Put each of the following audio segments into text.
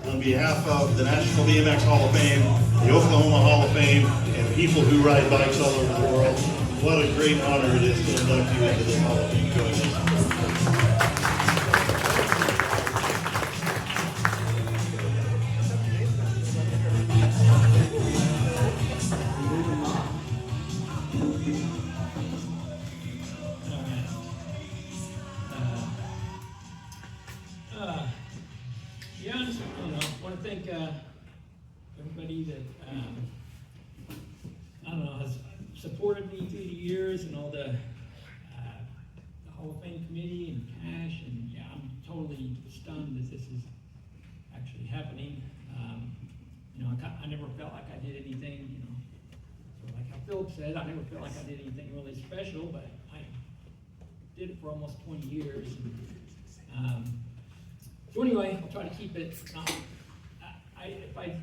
on behalf of the National BMX Hall of Fame, the Oklahoma Hall of Fame, and people who ride bikes all over the world. What a great honor it is to induct you into this Hall of Fame. Join us. Yeah, I want to thank everybody that I don't know, has supported me through the years, and all the Hall of Fame committee and Cash, and yeah, I'm totally stunned that this is actually happening. I never felt like I did anything, so like how Philip said, I never felt like I did anything really special, but I did it for almost 20 years. So anyway, I'll try to keep it. If I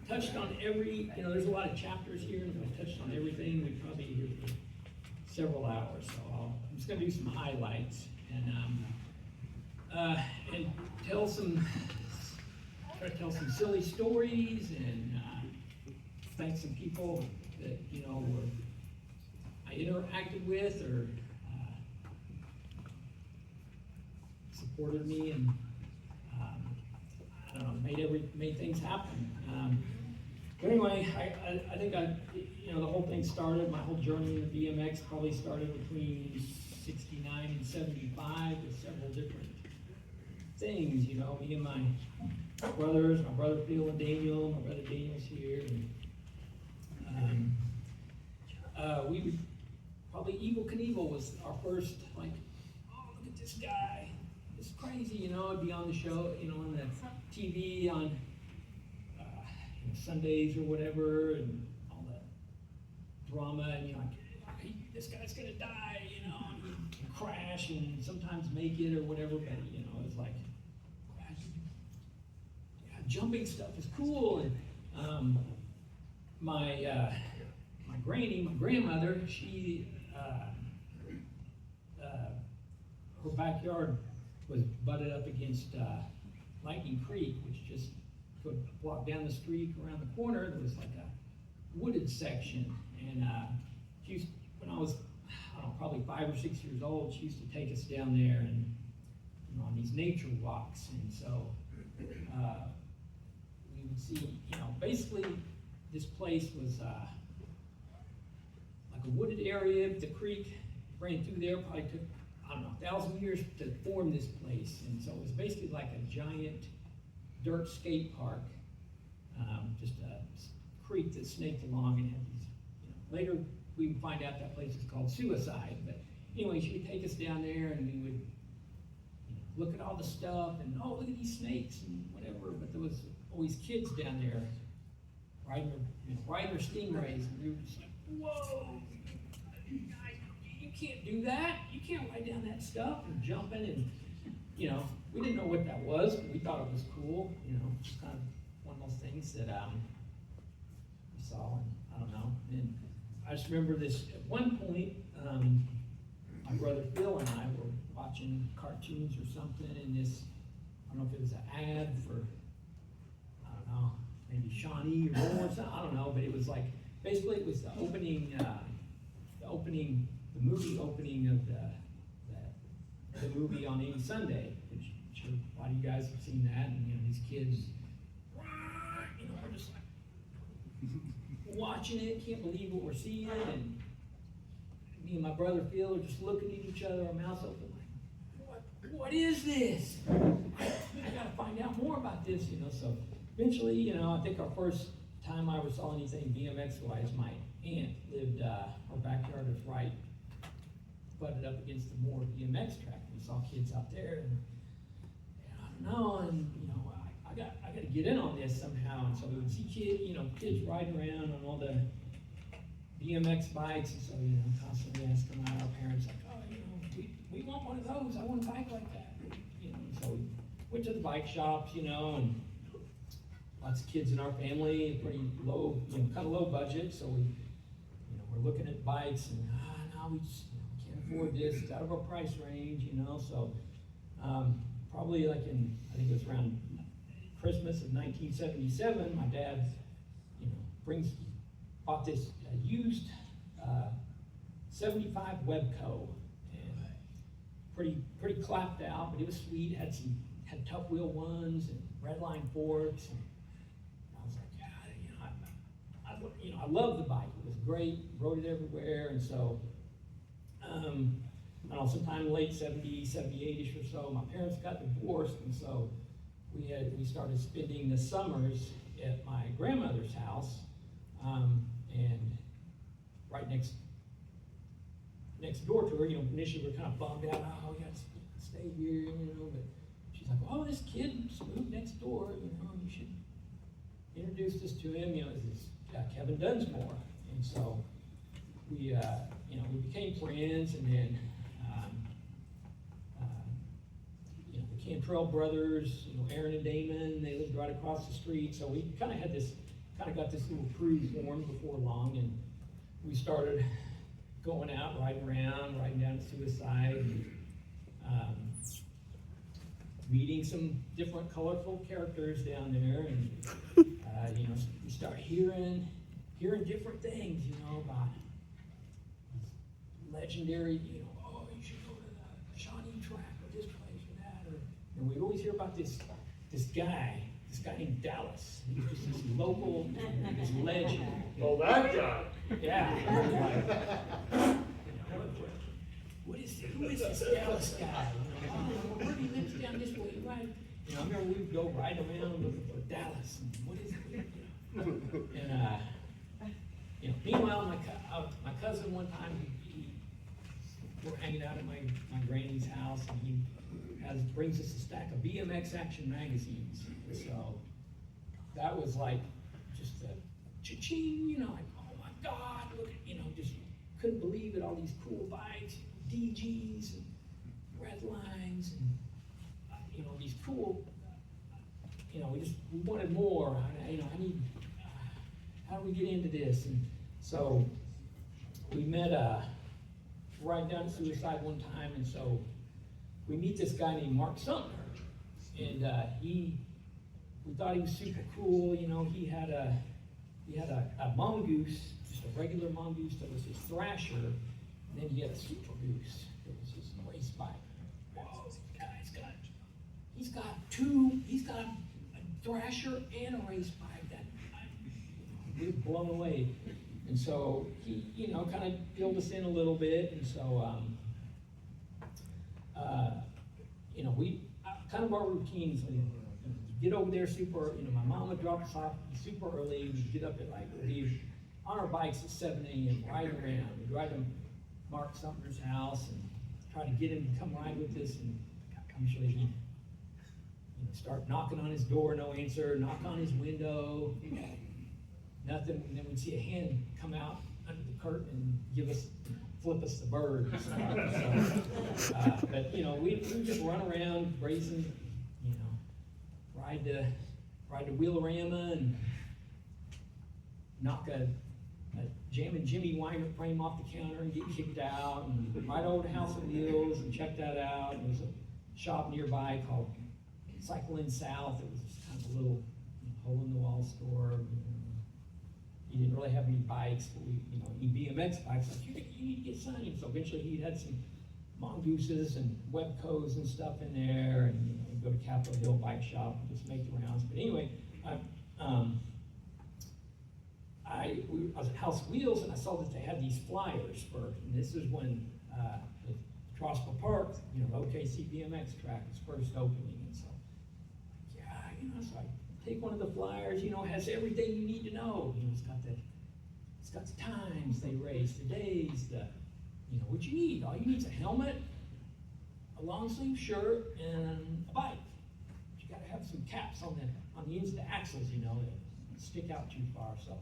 touched on every, there's a lot of chapters here, and if I touched on everything, we'd probably be here for several hours. So I'm just going to do some highlights and try to tell some silly stories, and thank some people that I interacted with or supported me, and I don't know, made things happen. But anyway, I think the whole thing started, my whole journey in the BMX probably started between 69 and 75 with several different things, me and my brothers, my brother Phil and Daniel, my brother Daniel's here, and we would, probably Evel Knievel was our first, like, oh, look at this guy. It's crazy, it'd be on the show, on the TV on Sundays or whatever, and all that drama, and like, this guy's gonna die, and he'd crash and sometimes make it or whatever, but it's like, jumping stuff is cool. And my grandmother, she her backyard was butted up against Lightning Creek, which just could walk down the street around the corner. There was like a wooded section, and when I was probably 5 or 6 years old, she used to take us down there and on these nature walks, and so we would see, basically this place was like a wooded area. The creek ran through there, probably took 1,000 years to form this place, and so it was basically like a giant dirt skate park, just a creek that snaked along and had these, later we would find out that place is called Suicide, but anyway, she would take us down there and we would look at all the stuff and, oh, look at these snakes and whatever, but there was always kids down there riding their stingrays, and we were just like, whoa, guys, you can't do that. You can't ride down that stuff and jumping, and we didn't know what that was, but we thought it was cool. It's kind of one of those things that we saw, and I don't know. And I just remember this at one point. My brother Phil and I were watching cartoons or something, and this, I don't know if it was an ad for, I don't know, maybe Shawnee or more, or something, I don't know, but it was like, basically it was the opening, the movie opening of the movie on any Sunday, which I'm sure a lot of you guys have seen that, and these kids, we're just like watching it, can't believe what we're seeing, and me and my brother Phil are just looking at each other, our mouths open, like, what is this? I gotta find out more about this, so eventually, I think our first time I ever saw anything BMX-wise, my aunt lived, her backyard was right butted up against the Moore BMX track. We saw kids out there, and I don't know, and I got to get in on this somehow. And so we would see kids riding around on all the BMX bikes, and so constantly asking our parents, like, oh, we want one of those. I want a bike like that. So we went to the bike shops, and lots of kids in our family, pretty low, kind of low budget. So we, we're looking at bikes, and no, we just can't afford this. It's out of our price range, So probably like I think it was around Christmas of 1977, my dad, bought this used 75 Webco, and pretty clapped out, but it was sweet. Had tough wheel ones and redline forks, and I was like, yeah, I loved the bike. It was great. Rode it everywhere, and so I don't know, sometime late 78-ish or so, my parents got divorced, and so we started spending the summers at my grandmother's house, and right next door to her. Initially we were kind of bummed out, oh, we got to stay here, but she's like, oh, this kid just moved next door, you should introduce this to him, this is Kevin Dunsmore. And so we became friends, and then the Cantrell brothers, Aaron and Damon, they lived right across the street, so we kind of got this little crew formed before long, and we started going out, riding down to Suicide, and, meeting some different colorful characters down there, and we start hearing different things, about legendary, oh, you should go to the Shawnee track or this place or that, and we always hear about this guy named Dallas. He's just this local, this legend. Oh, that guy. Yeah. Who is this Dallas guy? Where he lives down this way, right? I remember we would go ride around looking for Dallas, and what is it? And meanwhile, my cousin one time, we're hanging out at my granny's house, and he brings us a stack of BMX Action magazines. So that was like just a cha-ching, like, oh my God, look at, just couldn't believe it, all these cool bikes, DGs and red lines, and these cool, we wanted more. I need, how do we get into this? And so we met right down to Suicide one time, and so we meet this guy named Mark Sumner, and we thought he was super cool. He had a mongoose, just a regular mongoose that was his Thrasher, and then he had a super goose that was his race bike. Whoa, this guy's got a Thrasher and a race bike. That we were blown away, and so he, kind of filled us in a little bit, and so we kind of our routines. Get over there super, my mom would drop us off super early. We'd get up at leave on our bikes at 7 a.m., ride around. We'd ride to Mark Sumner's house and try to get him to come ride with us. And usually he'd start knocking on his door, no answer, knock on his window, nothing. And then we'd see a hand come out under the curtain and flip us the bird. But we'd just run around racing, ride to Wheelorama and knock a Jammin' Jimmy Weiner frame off the counter and get kicked out, and ride over to House of Wheels and check that out. And there's a shop nearby called Cycle In South. It was just kind of a little hole-in-the-wall store. He didn't really have any bikes, but any BMX bikes. Like, you need to get signed. So eventually he had some mongooses and Webcos and stuff in there, and go to Capitol Hill Bike Shop and just make the rounds. But anyway, I was at House of Wheels, and I saw that they had these flyers and this is when the Trosper Park, the OKC BMX track was first opening, and so so I take one of the flyers, has everything you need to know. It's got the times they race, the days, what you need. All you need is a helmet, a long sleeve shirt, and a bike. But you got to have some caps on the ends of the axles, that stick out too far. So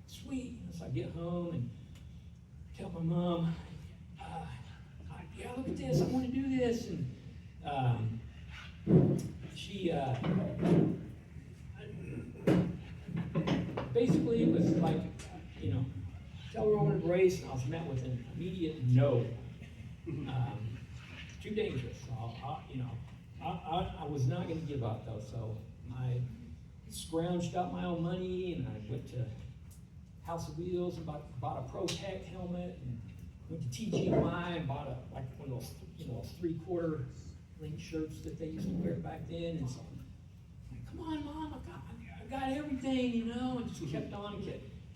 sweet. So I get home and tell my mom, yeah, look at this. I want to do this, and she basically it was like, tell her I wanted to race, and I was met with an immediate no. Too dangerous. I was not going to give up though. So I scrounged up my own money, and I went to House of Wheels and bought a Pro Tech helmet, and went to TGY and bought like one of those, those 3/4 length shirts that they used to wear back then. And so I'm like, come on, Mom, I got everything, and just kept on,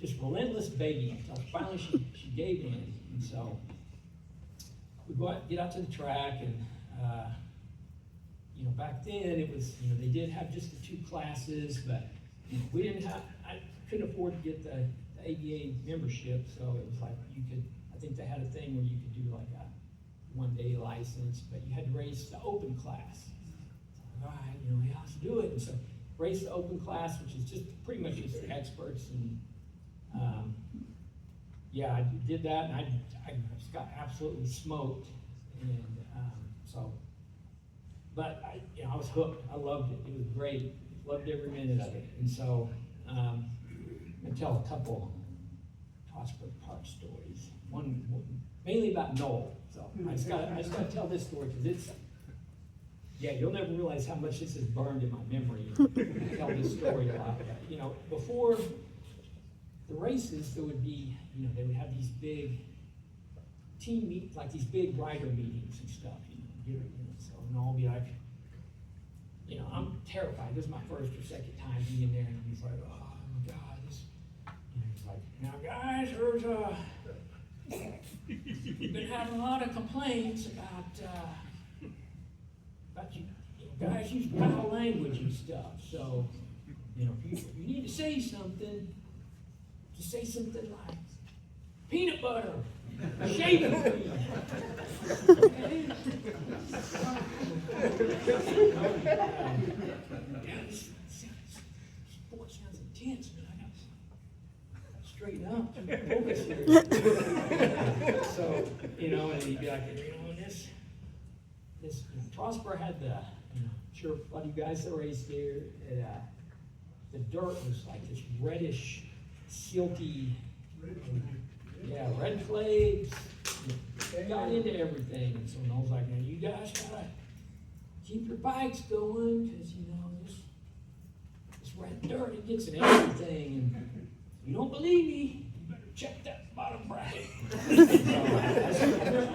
just relentless begging until finally she gave in. And so we get out to the track, and back then it was, they did have just the 2 classes, but we didn't have, I couldn't afford to get the ADA membership, so it was like I think they had a thing where you could do like a 1-day license, but you had to race the open class. So, all right, let's do it. And so race the open class, which is just pretty much just for experts. And I did that, and I just got absolutely smoked. And but I was hooked. I loved it. It was great. Loved every minute of it. And so I'm gonna tell a couple Tosberg Park stories. One mainly about Noel. So I just gotta tell this story because you'll never realize how much this is burned in my memory. I tell this story a lot. But, before the races, there would be, they would have these big team meetings, like these big rider meetings and stuff. And I'll be like, I'm terrified. This is my first or second time being there, and he's like, oh my God, this. He's like, now guys, we've been having a lot of complaints about you guys use foul language and stuff. So, if you need to say something, just say something like peanut butter, shaving cream. Okay? This sport sounds intense, but I got to straighten up and focus here. So, and he'd be like, this Prosper had the, sure, a lot of you guys that raced there, the dirt was like this reddish, silty, red clay, got into everything. And so I was like, now you guys gotta keep your bikes going, because this red dirt, it gets in everything. And if you don't believe me, you better check that bottom bracket. I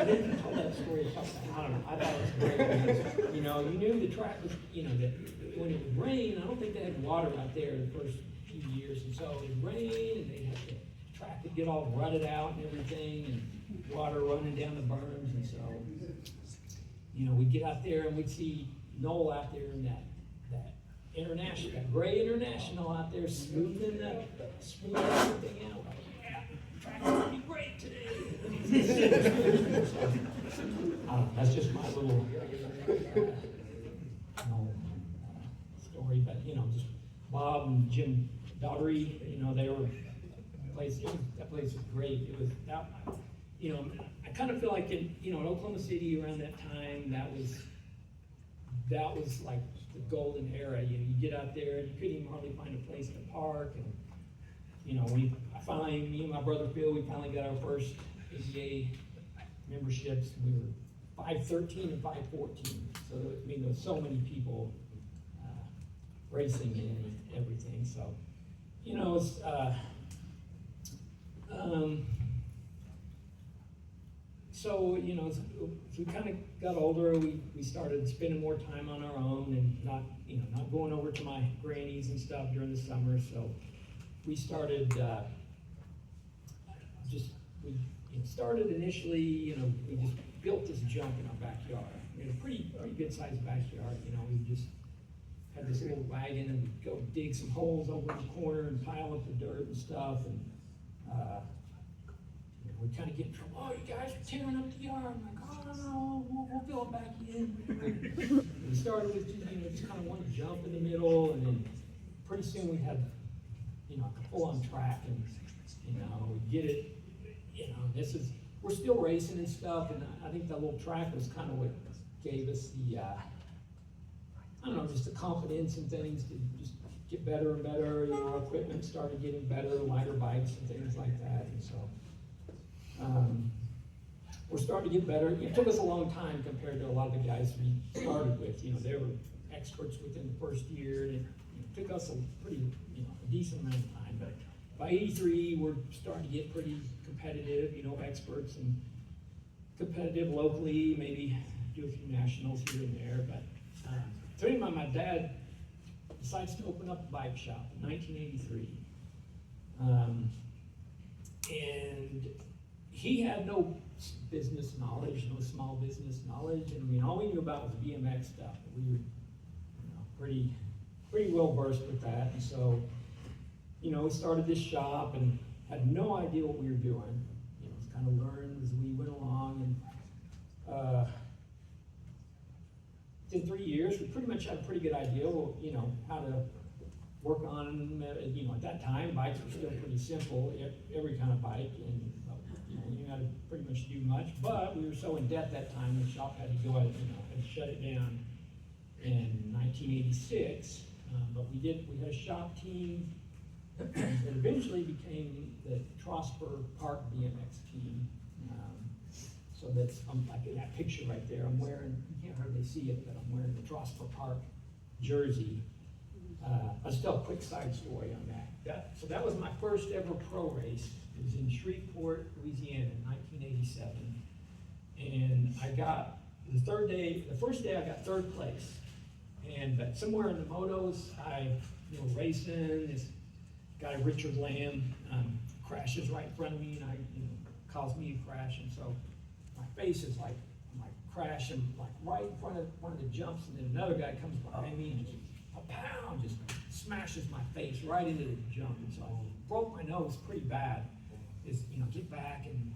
didn't tell that story. I don't know. I thought it was great because, you knew the track was, that when it would rain, I don't think they had water out there the first few years, and so it would rain, and they had the track would get all rutted out and everything, and water running down the berms, and so, we'd get out there and we'd see Noel out there in that international, that gray international out there smoothing everything out. Track's gonna be great today. That's just my little story, but just Bob and Jim Daughtery, they were that place was great. It was that, I kind of feel like in Oklahoma City around that time, that was like the golden era. You get out there and you couldn't even hardly find a place to park, and me and my brother Phil, we finally got our first ADA memberships. We were 513 and 514. So there was so many people racing and everything. So it's so as we kind of got older, we started spending more time on our own and not going over to my granny's and stuff during the summer. So we started we started initially, we just built this junk in our backyard. We had a pretty good sized backyard. We just had this little wagon, and we'd go dig some holes over in the corner and pile up the dirt and stuff. And we'd kind of get in trouble. Oh, you guys are tearing up the yard. I'm like, oh no, we'll fill it back in. We started with just kind of one jump in the middle, and then pretty soon we had a full-on track, and we get it. We're still racing and stuff, and I think that little track was kind of what gave us the, just the confidence and things to just get better and better. Our equipment started getting better, lighter bikes and things like that, and so we're starting to get better. It took us a long time compared to a lot of the guys we started with. They were experts within the first year, and took us a pretty, a decent amount of time, but by 83, we're starting to get pretty competitive, experts and competitive locally, maybe do a few nationals here and there, but, so anyway, my dad decides to open up a bike shop in 1983. And he had no business knowledge, no small business knowledge, and I mean, all we knew about was BMX stuff. We were, pretty well versed with that, and so, we started this shop and had no idea what we were doing. Just kind of learned as we went along, and in 3 years, we pretty much had a pretty good idea, how to work on, at that time, bikes were still pretty simple, every kind of bike, and you had to pretty much do much, but we were so in debt that time, the shop had to go out, and shut it down in 1986, but we had a shop team that eventually became the Trosper Park BMX team. So that's, like in that picture right there, I'm wearing, you can't hardly see it, but I'm wearing the Trosper Park jersey. I'll tell a quick side story on that. So that was my first ever pro race. It was in Shreveport, Louisiana in 1987. And I got, the first day I got third place. But somewhere in the motos, I, racing, this guy, Richard Lamb, crashes right in front of me, and caused me to crash. And so my face is like, I'm like crashing, like right in front of one of the jumps, and then another guy comes behind me and just, pound, just smashes my face right into the jump. And so I broke my nose pretty bad. Is, get back, and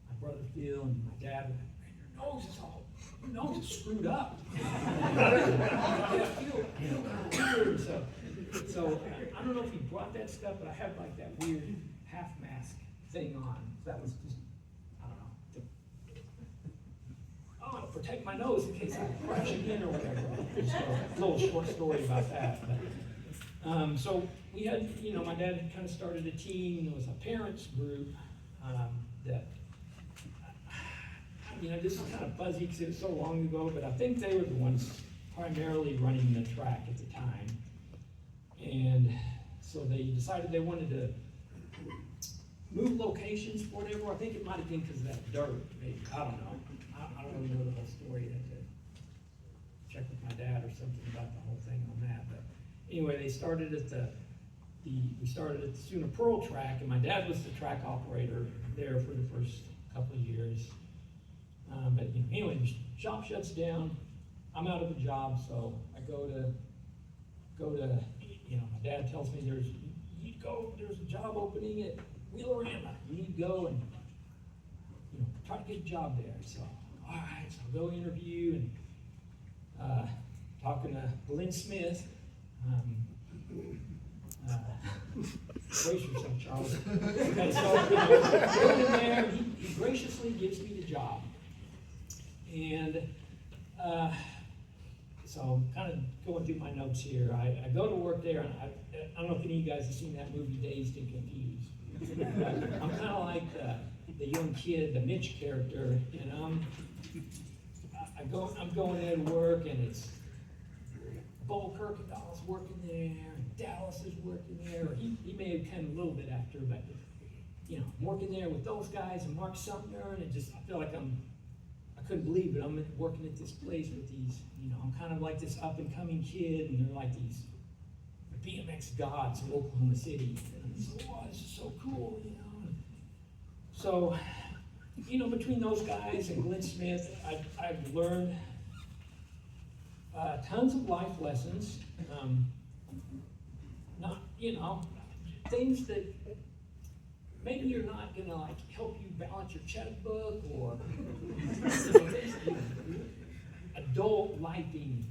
my brother Phil and my dad were like, your nose is screwed up. I feel weird. So I don't know if he brought that stuff, but I had like that weird half mask thing on. That was just, to protect my nose in case I crash again or whatever. Just a little short story about that. But, so we had, my dad had kind of started a team. There was a parents group that, this is kind of fuzzy because it was so long ago, but I think they were the ones primarily running the track at the time. And so they decided they wanted to move locations for whatever. I think it might have been because of that dirt, maybe. I don't know. I don't really know the whole story. I had to check with my dad or something about the whole thing on that. But anyway, they started at we started at the Sooner Pearl track, and my dad was the track operator there for the first couple of years. But anyway, the shop shuts down. I'm out of a job, so I go to, my dad tells me there's a job opening at Wheelerama. You need to go and, try to get a job there. So, all right, so I go interview and talking to Glenn Smith. Brace yourself, Charles. Okay, so, going in there, he graciously gives me the job. And so I'm kind of going through my notes here. I go to work there, and I don't know if any of you guys have seen that movie, Dazed and Confused. I'm kind of like the young kid, the Mitch character, and I'm going there to work, and it's Bo Kirkendall's working there, and Dallas is working there. Or he may have come a little bit after, but I'm working there with those guys and Mark Sumner, and I feel like I couldn't believe it. I'm working at this place with these, I'm kind of like this up and coming kid, and they're like these BMX gods of Oklahoma City. And I'm just, oh, this is so cool, So, between those guys and Glenn Smith, I've learned tons of life lessons. Not, things that maybe you're not gonna help you balance your checkbook or adult lifing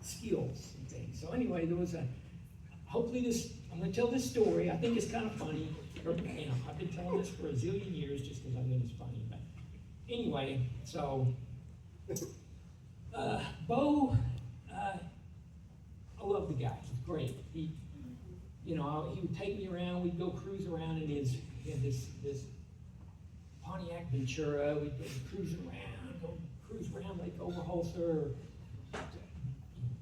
skills and things. So anyway, there was hopefully I'm gonna tell this story. I think it's kind of funny. I've been telling this for a zillion years just because I think it's funny. But anyway, so Bo, I love the guy. He's great. He would take me around. We'd go cruise around in he had this Pontiac Ventura. We'd go cruising around, go cruise around Lake Overholser,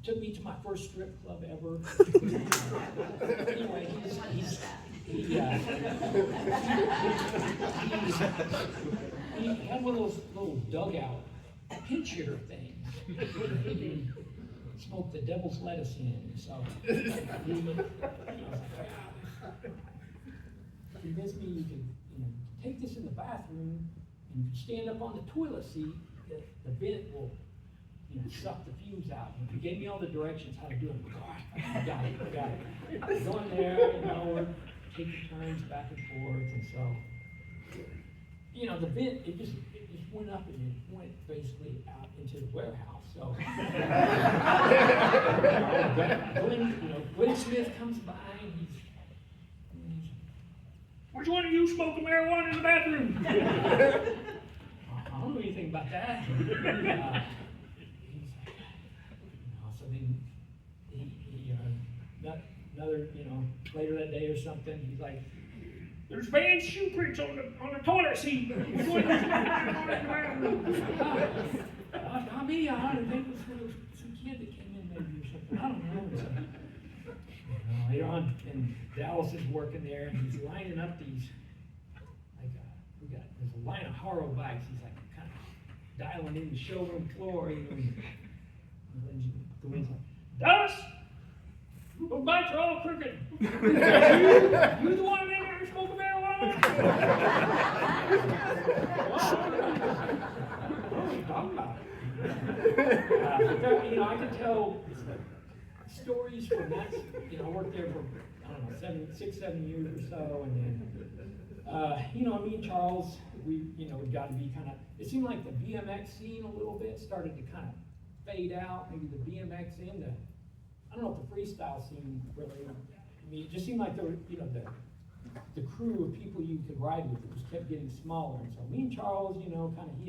took me to my first strip club ever. Anyway, he had one of those little dugout pinch hitter things. Smoked the devil's lettuce in, so convinced me you could, take this in the bathroom and if you stand up on the toilet seat, the vent will, suck the fumes out. And he gave me all the directions how to do it. Got it. Go in there, we're taking turns back and forth, and so, the vent, it just went up and it went basically out into the warehouse. So, Glenn Smith comes by and he's which one of you smoking marijuana in the bathroom? I don't know anything about that. So then another, later that day or something, he's like, there's banned shoe prints on the toilet seat. Which one is it? Not me. I think it was some kid that came in maybe or something. I don't know. So, later on, and Dallas is working there, and he's lining up these, there's a line of Haro bikes. He's like kind of dialing in the showroom floor, and the wind's like, Dallas, those bikes are all crooked. You the one in there smoking marijuana? What are you talking about? I can tell stories from that. I worked there for, 7 years or so, and then, me and Charles, we got to be kind of, it seemed like the BMX scene a little bit started to kind of fade out, maybe the BMX and I don't know if the freestyle scene really, it just seemed like there were, the crew of people you could ride with, it just kept getting smaller, and so me and Charles, he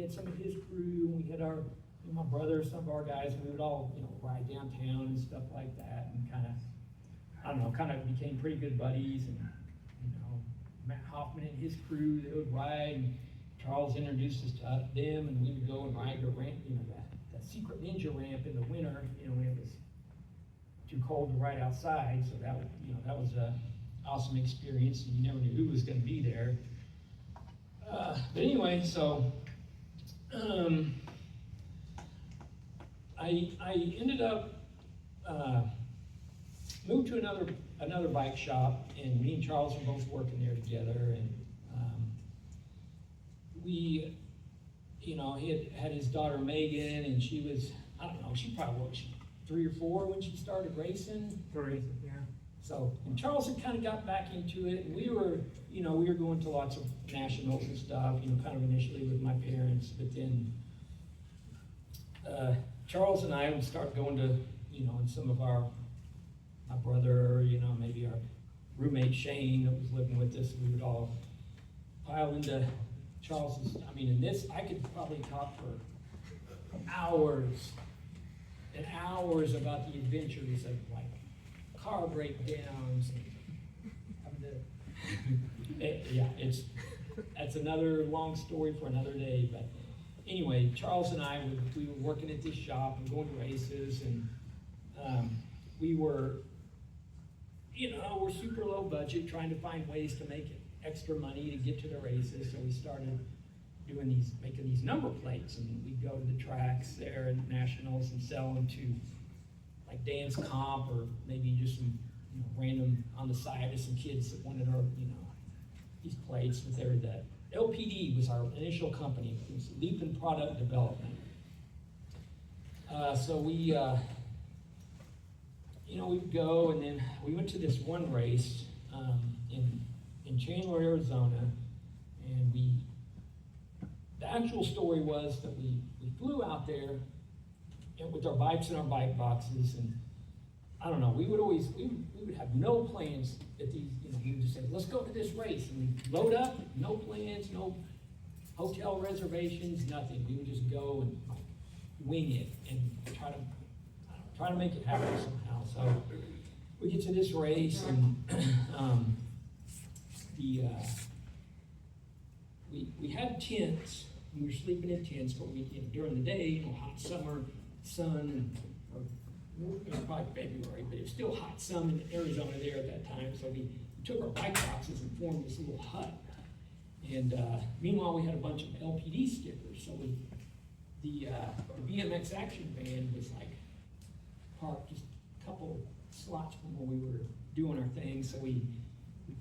had some of his crew, and we had our, my brother, some of our guys, and we would all, ride downtown and stuff like that, and kind of became pretty good buddies, and, Matt Hoffman and his crew, they would ride, and Charles introduced us to them, and we would go and ride the ramp, that secret ninja ramp in the winter, when it was too cold to ride outside, so that was a awesome experience, and you never knew who was going to be there. But anyway, so I ended up moved to another bike shop, and me and Charles were both working there together, and we, he had his daughter Megan, and she was, I don't know, she probably was 3 or 4 when she started racing. Yeah. So, and Charles had kind of got back into it, and we were going to lots of nationals and stuff, kind of initially with my parents, but then Charles and I would start going to, and some of my brother, maybe our roommate Shane that was living with us, we would all pile into Charles's, in this, I could probably talk for hours and hours about the adventures of car breakdowns and that's another long story for another day, but anyway, Charles and I, we were working at this shop and going to races, and we were, we're super low budget, trying to find ways to make extra money to get to the races, so we started making these number plates, and we'd go to the tracks there at nationals and sell them to dance comp, or maybe just some random on the side to some kids that wanted our these plates. But they were the LPD was our initial company. It was Leaping Product Development. So we we'd go, and then we went to this one race in Chandler, Arizona, and the actual story was that we flew out there with our bikes and our bike boxes, and I don't know, we would have no plans at these, we would just say, let's go to this race, and we'd load up, no plans, no hotel reservations, nothing. We would just go and wing it and try to make it happen somehow. So we get to this race, and we had tents. We were sleeping in tents, but during the day, hot summer sun, and it was probably February, but it was still hot sun in Arizona there at that time, so we took our bike boxes and formed this little hut. And meanwhile, we had a bunch of LPD stickers, so the BMX action van was like parked just a couple slots from where we were doing our thing, so we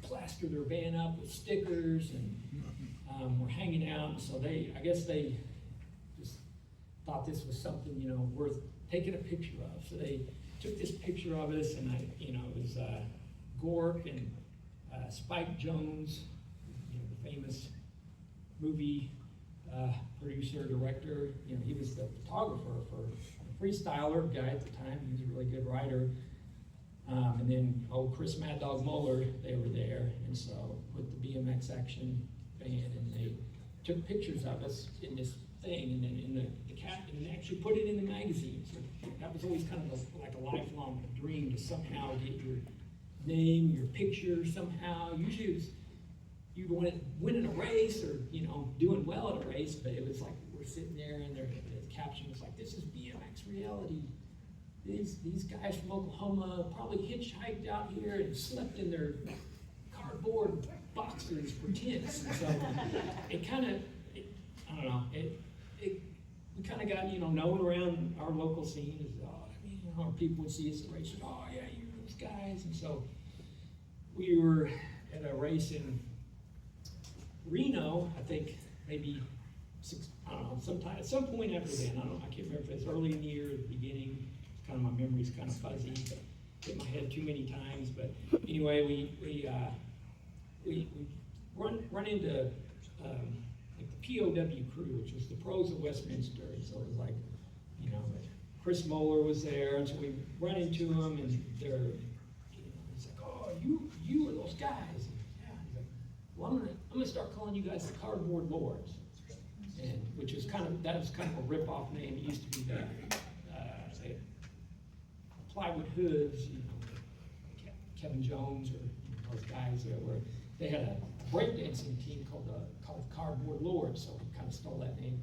plastered their van up with stickers, and we're hanging out, so I guess they just thought this was something, you know, worth taking a picture of. So they took this picture of us, and it was Gork and Spike Jones, you know, the famous movie producer, director. You know, he was the photographer for the Freestyler guy at the time. He was a really good writer. And then Chris Mad Dog Muller, they were there, and so with the BMX action van, and they took pictures of us in this thing, and then in the cat, and actually put it in the magazine. So that was always kind of like a lifelong dream to somehow get your name, your picture somehow. Usually it was you'd winning a race or, you know, doing well at a race, but it was like we're sitting there and the caption was like, "This is BMX reality. These guys from Oklahoma probably hitchhiked out here and slept in their cardboard boxers for tents." And so it kind of, I don't know, we kind of got, you know, known around our local scene as, you know, people would see us at races, "Oh yeah, you're those guys." And so we were at a race in Reno, I think maybe sometime at some point after then. I can't remember if it was early in the year or the beginning. Kind of, my memory's kind of fuzzy, but hit my head too many times. But anyway, we run into like the POW crew, which was the Pros of Westminster. And so it was like, you know, Chris Moeller was there, and so we run into him, and they're, you know, he's like, "Oh, you are those guys." And, yeah, he's like, "Well, I'm gonna start calling you guys the Cardboard Lords," and that was kind of a rip-off name. It used to be the Plywood Hoods, you know, Kevin Jones, or, you know, those guys that were. They had a breakdancing team called Cardboard Lords, so we kind of stole that name.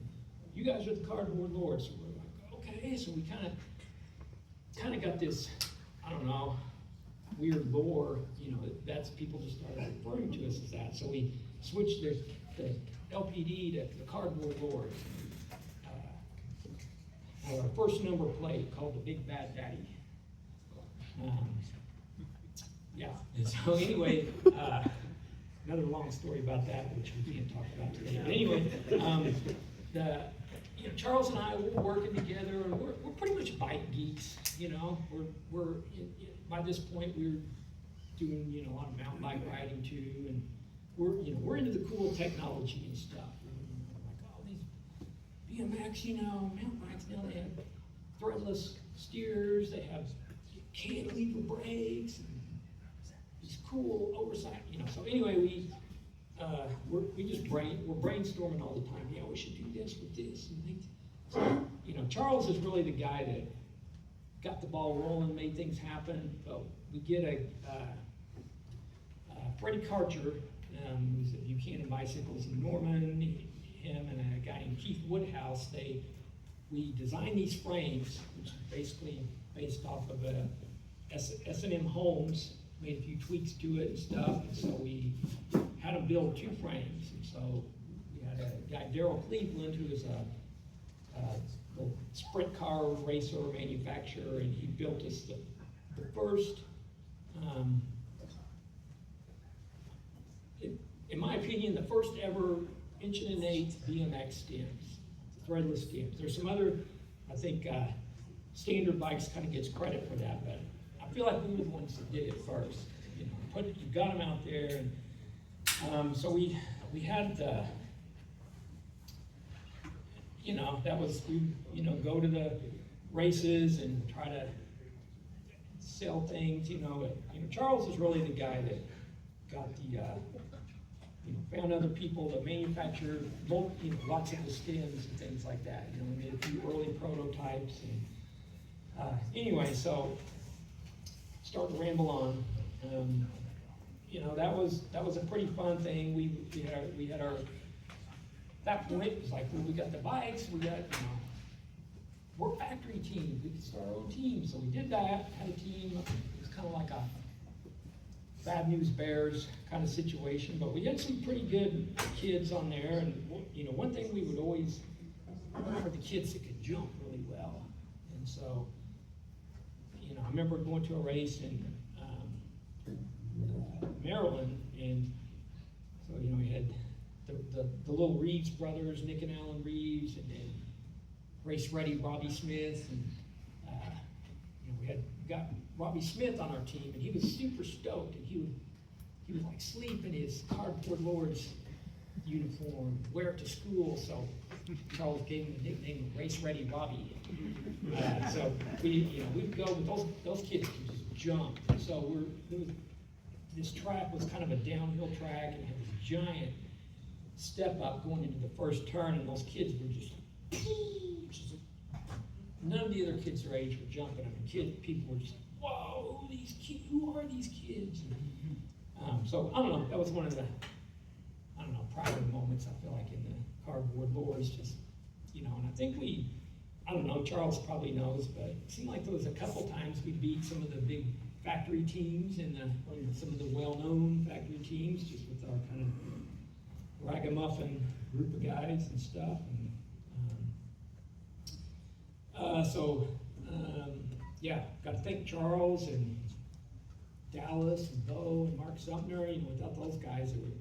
"You guys are the Cardboard Lords." So we're like, okay, so we kind of got this, I don't know, weird lore, you know, that's people just started referring to us as that. So we switched the LPD to the Cardboard Lords. Our first number plate called the Big Bad Daddy. Yeah, and so anyway, another long story about that, which we can't talk about today. But anyway, you know, Charles and I were working together, and we're pretty much bike geeks. You know, by this point we're doing, you know, a lot of mountain bike riding too, and we're into the cool technology and stuff. And we're like, "Oh, these BMX, you know, mountain bikes now, they have threadless steers, they have cantilever brakes, and these cool oversight, you know." So anyway, we're brainstorming all the time. "Yeah, we should do this with this." And so, you know, Charles is really the guy that got the ball rolling, made things happen. But we get Freddie Karcher, who's at Buchanan Bicycles in Norman. Him and a guy named Keith Woodhouse. We designed these frames, which is basically based off of a S&M Holmes. Made a few tweaks to it and stuff, and so we had to build two frames. And so we had a guy, Daryl Cleveland, who was a sprint car racer manufacturer, and he built us the first, in my opinion, the first ever 1.125" BMX stems, threadless stems. There's some other, I think, standard bikes kind of gets credit for that, but I feel like we were the ones that did it first. You know, you got them out there, and so we had the, you know, that was, we, you know, go to the races and try to sell things. You know, Charles is really the guy that got the, you know, found other people that manufacture, you know, lots of the stems and things like that. You know, we made a few early prototypes, and anyway, so. Starting to ramble on. You know, that was a pretty fun thing. We had our, at that point, it was like, well, we got the bikes, we got, you know, we're factory teams, we could start our own team. So we did that, had a team. It was kind of like a Bad News Bears kind of situation, but we had some pretty good kids on there. And you know, one thing we would always look for the kids that could jump really well. And so, you know, I remember going to a race in Maryland, and so, you know, we had the little Reeves brothers, Nick and Alan Reeves, and then race ready Robbie Smith, and you know, we got Robbie Smith on our team, and he was super stoked, and he would like sleep in his cardboard Lords uniform, wear it to school. So Charles gave him the nickname Race Ready Robbie. So we'd go with those kids could just jump. So this track was kind of a downhill track, and it had this giant step up going into the first turn, and those kids were just none of the other kids their age were jumping. I mean, people were just, whoa, these kids, who are these kids? So I don't know, that was one of the, I don't know, prouder moments I feel like in the cardboard Lords, just, you know, and I think I don't know, Charles probably knows, but it seemed like there was a couple times we beat some of the big factory teams and some of the well-known factory teams, just with our kind of ragamuffin group of guys and stuff. And yeah, got to thank Charles and Dallas and Bo and Mark Sumner. You know, without those guys, they were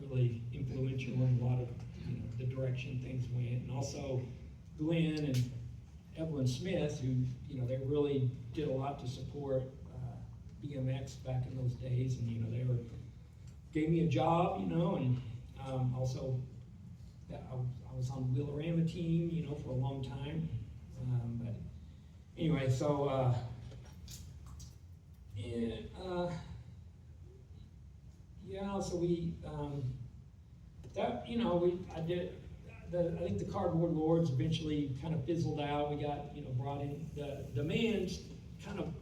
really influential in a lot of, you know, the direction things went. And also Glenn and Evelyn Smith, who, you know, they really did a lot to support BMX back in those days. And, you know, they gave me a job, you know, and also I was on the Wheelorama team, you know, for a long time. But anyway, so yeah, so we I think the cardboard Lords eventually kind of fizzled out. We got, you know, brought in the men's kind of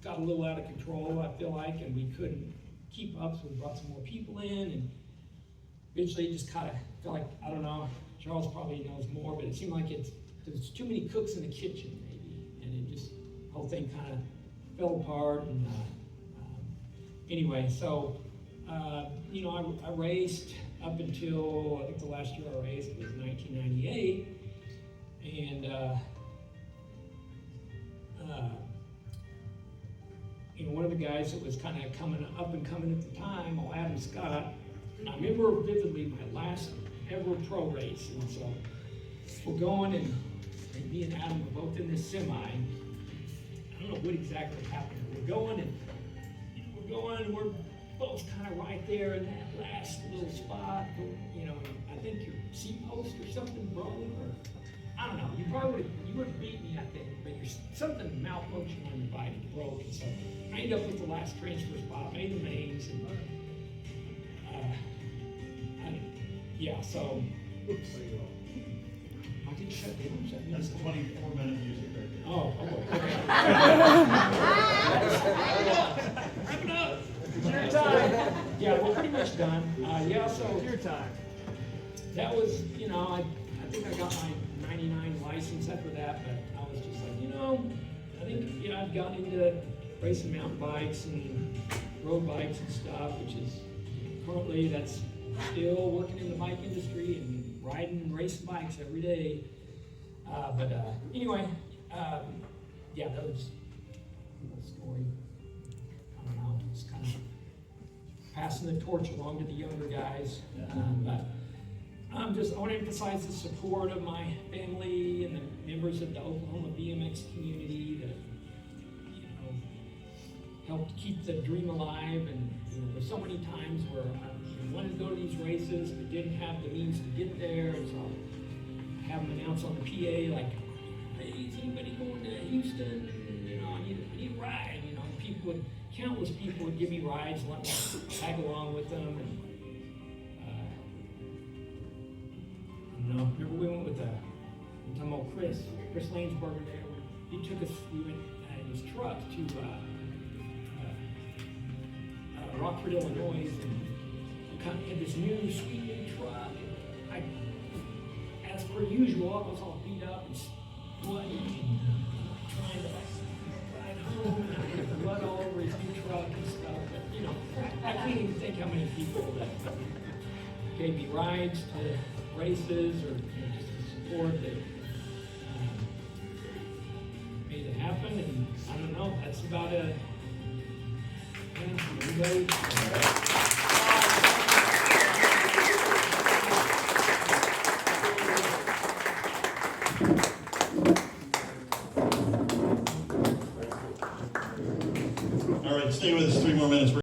got a little out of control, I feel like, and we couldn't keep up, so we brought some more people in, and eventually it just kind of felt like, I don't know, Charles probably knows more, but it seemed like there's too many cooks in the kitchen, maybe, and it just, the whole thing kind of fell apart. And anyway, so you know, I raced up until, I think the last year I raced was 1998, and you know, one of the guys that was kind of coming up and coming at the time, Adam Scott, I remember vividly my last ever pro race, and so we're going, and me and Adam were both in this semi. I don't know what exactly happened. We're going, and we're both kind of right there in that last little spot. You know, I think your seat post or something broke, or I don't know. You would have beat me, I think, but something malfunctioned on your bike and broke. And so I ended up with the last transfer spot, made the mains, and yeah. So I did shut down. That's 24-minute music right there. Oh, okay. Wrap it up. It's your time. Yeah, we're pretty much done. Yeah, so It's your time. that was, you know, I think I got my 99 license after that, but I was just like, you know, I think, you know, I've gotten into racing mountain bikes and road bikes and stuff, which is currently, that's still working in the bike industry and riding and racing bikes every day. But anyway, yeah, that was a story. I don't know, just kind of passing the torch along to the younger guys. But I want to emphasize the support of my family and the members of the Oklahoma BMX community that, you know, helped keep the dream alive. And you know, there's so many times where I wanted to go to these races but didn't have the means to get there, and so I have them announce on the PA like, "Hey, is anybody going to Houston? You know, I need a ride." You know, countless people would give me rides, let me tag along with them. And you know, remember we went with I'm talking about Chris Lanesberger there. He took us, we went in his truck to Rockford, Illinois, and we kind of had this new sweet new truck. as per usual, I was all beat up and sweating and trying to ride home, and I had blood all over his new truck and stuff. But, you know, I can't even think how many people that gave me rides to races or just the support that made it happen. And I don't know, that's about it. Yeah, everybody.